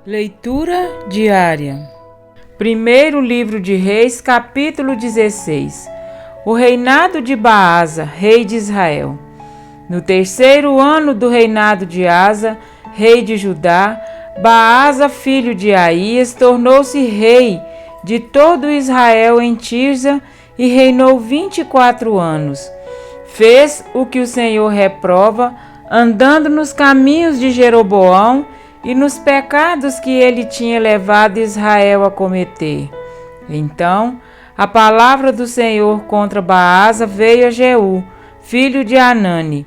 Leitura diária. Primeiro livro de Reis, capítulo 16. O reinado de Baasa, rei de Israel. No terceiro ano do reinado de Asa, rei de Judá, Baasa, filho de Aías, tornou-se rei de todo Israel em Tirza e reinou 24 anos. Fez o que o Senhor reprova, andando nos caminhos de Jeroboão e nos pecados que ele tinha levado Israel a cometer. Então, a palavra do Senhor contra Baasa veio a Jeú, filho de Anani.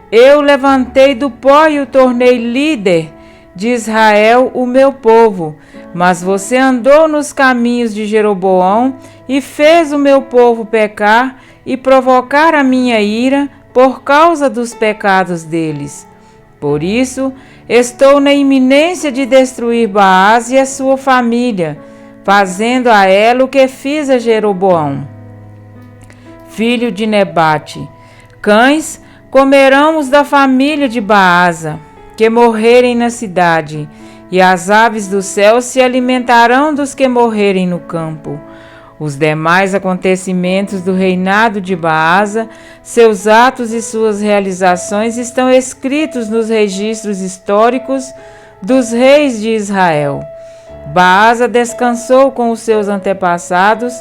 Eu levantei do pó e o tornei líder de Israel, o meu povo, mas você andou nos caminhos de Jeroboão e fez o meu povo pecar e provocar a minha ira por causa dos pecados deles. Por isso, estou na iminência de destruir Baasa e a sua família, fazendo a ela o que fiz a Jeroboão, filho de Nebate. Cães comerão os da família de Baasa, que morrerem na cidade, e as aves do céu se alimentarão dos que morrerem no campo. Os demais acontecimentos do reinado de Baasa, seus atos e suas realizações estão escritos nos registros históricos dos reis de Israel. Baasa descansou com os seus antepassados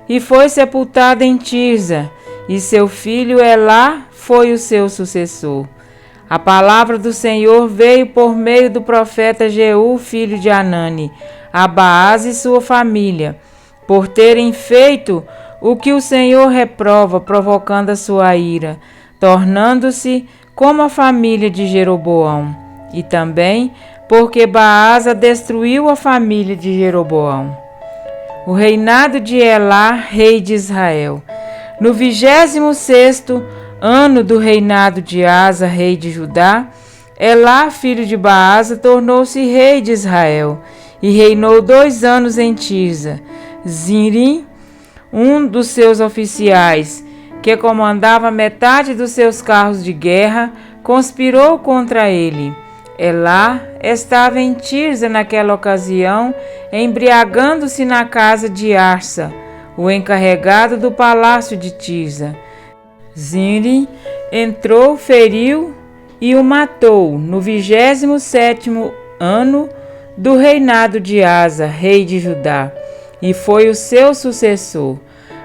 e foi sepultado em Tirza, e seu filho Elá foi o seu sucessor. A palavra do Senhor veio por meio do profeta Jeú, filho de Anani, a Baasa e sua família, por terem feito o que o Senhor reprova, provocando a sua ira, tornando-se como a família de Jeroboão, e também porque Baasa destruiu a família de Jeroboão. O reinado de Elá, rei de Israel. No 26º ano do reinado de Asa, rei de Judá, Elá, filho de Baasa, tornou-se rei de Israel, e reinou 2 anos em Tirza. Zinri, um dos seus oficiais, que comandava metade dos seus carros de guerra, conspirou contra ele. Elá estava em Tirza naquela ocasião, embriagando-se na casa de Arsa, o encarregado do palácio de Tirza. Zinri entrou, feriu e o matou no 27º ano do reinado de Asa, rei de Judá, e foi o seu sucessor.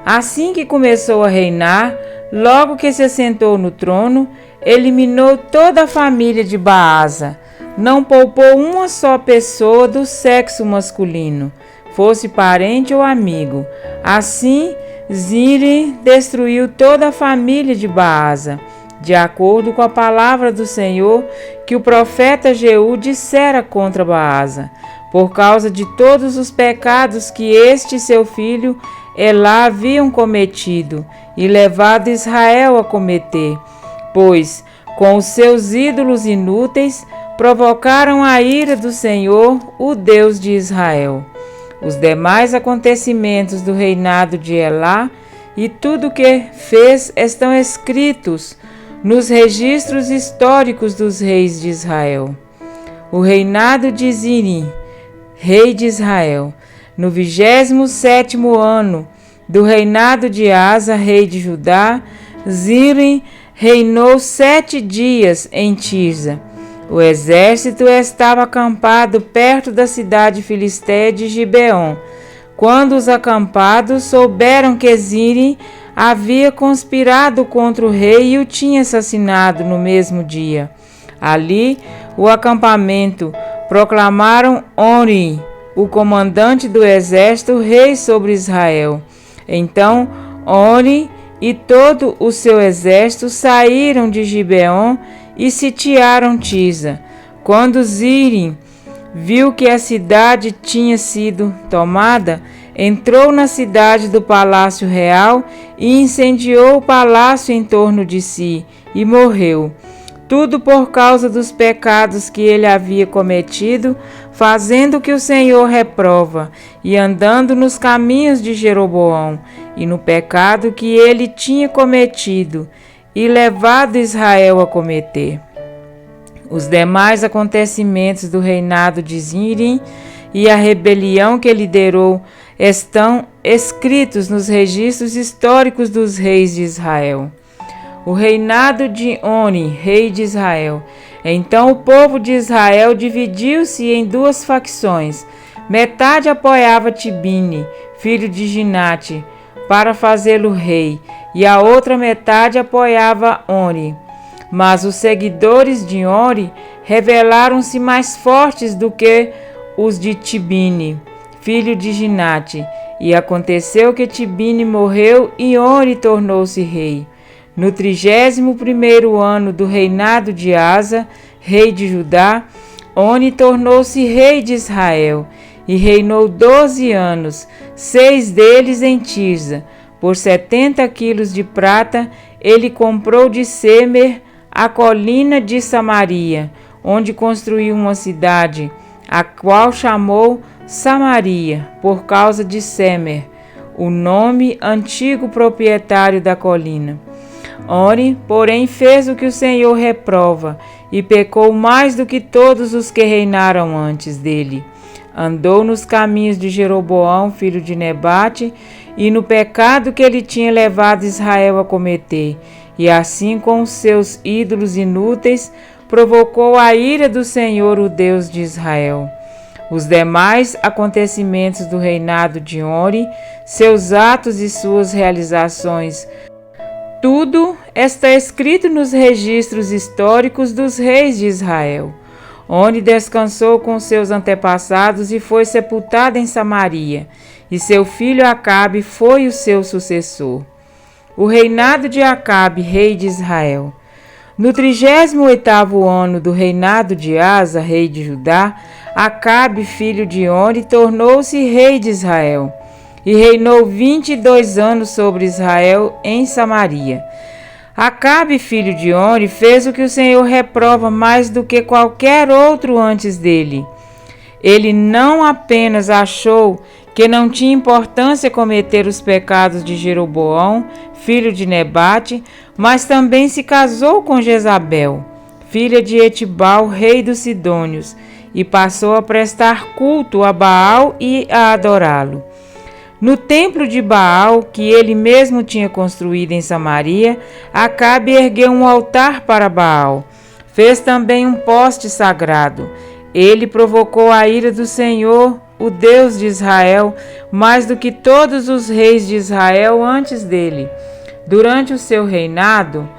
Assim que começou a reinar, logo que se assentou no trono, eliminou toda a família de Baasa. Não poupou uma só pessoa do sexo masculino, fosse parente ou amigo. Assim, Zinri destruiu toda a família de Baasa, de acordo com a palavra do Senhor que o profeta Jeú dissera contra Baasa, por causa de todos os pecados que este seu filho Elá haviam cometido e levado Israel a cometer, pois, com os seus ídolos inúteis, provocaram a ira do Senhor, o Deus de Israel. Os demais acontecimentos do reinado de Elá e tudo o que fez estão escritos nos registros históricos dos reis de Israel. O reinado de Zinri, rei de Israel. No 27º ano do reinado de Asa, rei de Judá, Zinri reinou 7 dias em Tirza. O exército estava acampado perto da cidade filisteia de Gibeon. Quando os acampados souberam que Zinri havia conspirado contra o rei e o tinha assassinado no mesmo dia. Ali, o acampamento proclamaram Onri, o comandante do exército, rei sobre Israel. Então, Onri e todo o seu exército saíram de Gibeon e sitiaram Tirza. Quando Zinri viu que a cidade tinha sido tomada, entrou na cidade do palácio real e incendiou o palácio em torno de si, e morreu. Tudo por causa dos pecados que ele havia cometido, fazendo o que o Senhor reprova, e andando nos caminhos de Jeroboão, e no pecado que ele tinha cometido, e levado Israel a cometer. Os demais acontecimentos do reinado de Zinri e a rebelião que liderou estão escritos nos registros históricos dos reis de Israel. O reinado de Oni, rei de Israel. Então o povo de Israel dividiu-se em duas facções. Metade apoiava Tibni, filho de Ginate, para fazê-lo rei, e a outra metade apoiava Oni. Mas os seguidores de Oni revelaram-se mais fortes do que os de Tibni, filho de Ginate. E aconteceu que Tibni morreu e Oni tornou-se rei. No 31º ano do reinado de Asa, rei de Judá, Oni tornou-se rei de Israel e reinou 12 anos, 6 deles em Tirza. Por 70 quilos de prata, ele comprou de Semer a colina de Samaria, onde construiu uma cidade, a qual chamou Samaria, por causa de Semer, o nome antigo proprietário da colina. Oni, porém, fez o que o Senhor reprova, e pecou mais do que todos os que reinaram antes dele. Andou nos caminhos de Jeroboão, filho de Nebate, e no pecado que ele tinha levado Israel a cometer, e assim com os seus ídolos inúteis, provocou a ira do Senhor, o Deus de Israel. Os demais acontecimentos do reinado de Oni, seus atos e suas realizações, tudo está escrito nos registros históricos dos reis de Israel. Oni descansou com seus antepassados e foi sepultado em Samaria, e seu filho Acabe foi o seu sucessor. O reinado de Acabe, rei de Israel. No 38º ano do reinado de Asa, rei de Judá, Acabe, filho de Oni, tornou-se rei de Israel, e reinou 22 anos sobre Israel em Samaria. Acabe, filho de Oni, fez o que o Senhor reprova mais do que qualquer outro antes dele. Ele não apenas achou que não tinha importância cometer os pecados de Jeroboão, filho de Nebate, mas também se casou com Jezabel, filha de Etibal, rei dos Sidônios, e passou a prestar culto a Baal e a adorá-lo. No templo de Baal, que ele mesmo tinha construído em Samaria, Acabe ergueu um altar para Baal. Fez também um poste sagrado. Ele provocou a ira do Senhor, o Deus de Israel, mais do que todos os reis de Israel antes dele. Durante o seu reinado,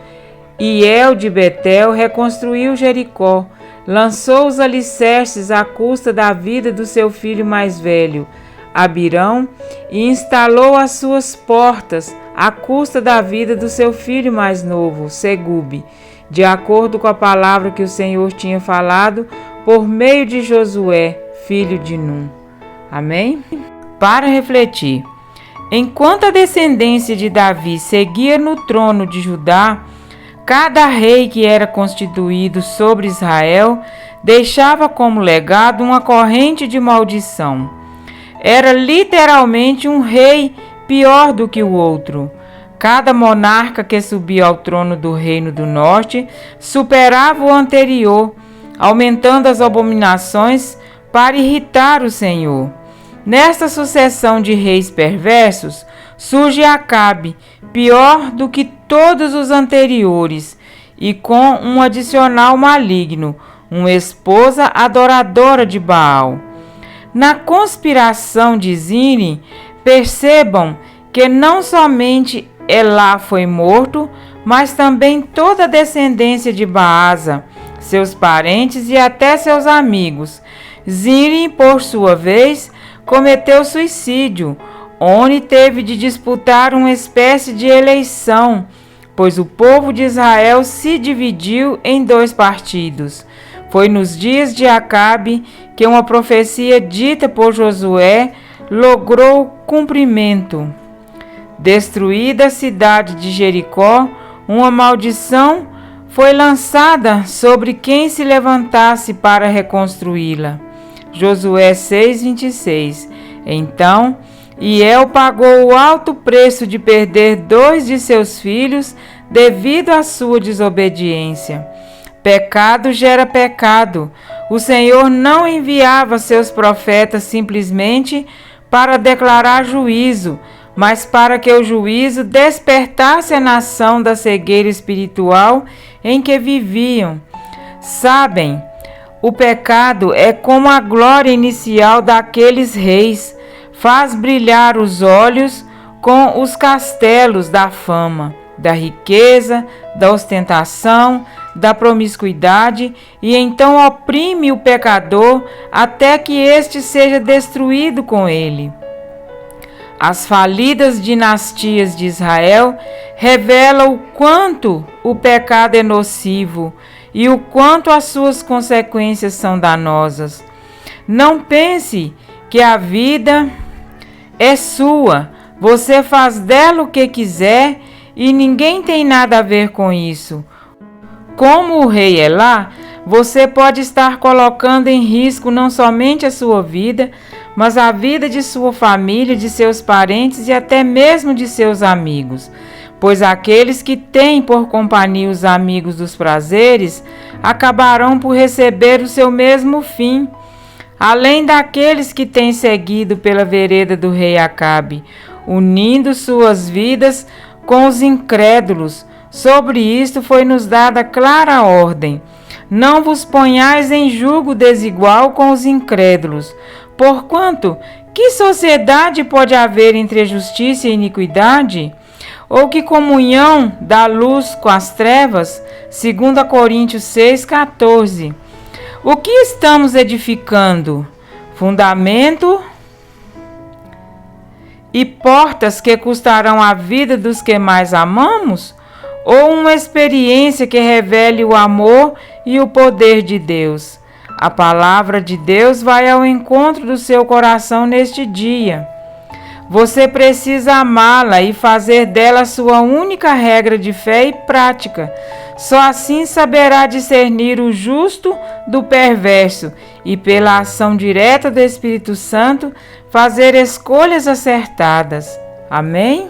Hiel de Betel reconstruiu Jericó, lançou os alicerces à custa da vida do seu filho mais velho, Abirão, e instalou as suas portas à custa da vida do seu filho mais novo, Segube, de acordo com a palavra que o Senhor tinha falado por meio de Josué, filho de Num. Amém? Para refletir, enquanto a descendência de Davi seguia no trono de Judá, cada rei que era constituído sobre Israel deixava como legado uma corrente de maldição. Era literalmente um rei pior do que o outro. Cada monarca que subia ao trono do reino do norte superava o anterior, aumentando as abominações para irritar o Senhor. Nesta sucessão de reis perversos, surge Acabe, pior do que todos os anteriores, e com um adicional maligno, uma esposa adoradora de Baal. Na conspiração de Zinri, percebam que não somente Elá foi morto, mas também toda a descendência de Baasa, seus parentes e até seus amigos. Zinri, por sua vez, cometeu suicídio. Oni teve de disputar uma espécie de eleição, pois o povo de Israel se dividiu em 2 partidos. Foi nos dias de Acabe que uma profecia dita por Josué logrou cumprimento. Destruída a cidade de Jericó, uma maldição foi lançada sobre quem se levantasse para reconstruí-la. Josué 6:26. Então, Hiel pagou o alto preço de perder 2 de seus filhos devido à sua desobediência. Pecado gera pecado. O Senhor não enviava seus profetas simplesmente para declarar juízo, mas para que o juízo despertasse a nação da cegueira espiritual em que viviam. Sabem, o pecado é como a glória inicial daqueles reis, faz brilhar os olhos com os castelos da fama, da riqueza, da ostentação, da promiscuidade, e então oprime o pecador até que este seja destruído com ele. As falidas dinastias de Israel revelam o quanto o pecado é nocivo e o quanto as suas consequências são danosas. Não pense que a vida é sua, você faz dela o que quiser e ninguém tem nada a ver com isso. Como o rei é lá, você pode estar colocando em risco não somente a sua vida, mas a vida de sua família, de seus parentes e até mesmo de seus amigos. Pois aqueles que têm por companhia os amigos dos prazeres acabarão por receber o seu mesmo fim. Além daqueles que têm seguido pela vereda do rei Acabe, unindo suas vidas com os incrédulos. Sobre isto foi-nos dada clara ordem: não vos ponhais em julgo desigual com os incrédulos. Porquanto, que sociedade pode haver entre justiça e iniquidade? Ou que comunhão da luz com as trevas? 2 Coríntios 6,14. O que estamos edificando? Fundamento e portas que custarão a vida dos que mais amamos? Ou uma experiência que revele o amor e o poder de Deus? A palavra de Deus vai ao encontro do seu coração neste dia. Você precisa amá-la e fazer dela sua única regra de fé e prática. Só assim saberá discernir o justo do perverso e, pela ação direta do Espírito Santo, fazer escolhas acertadas. Amém?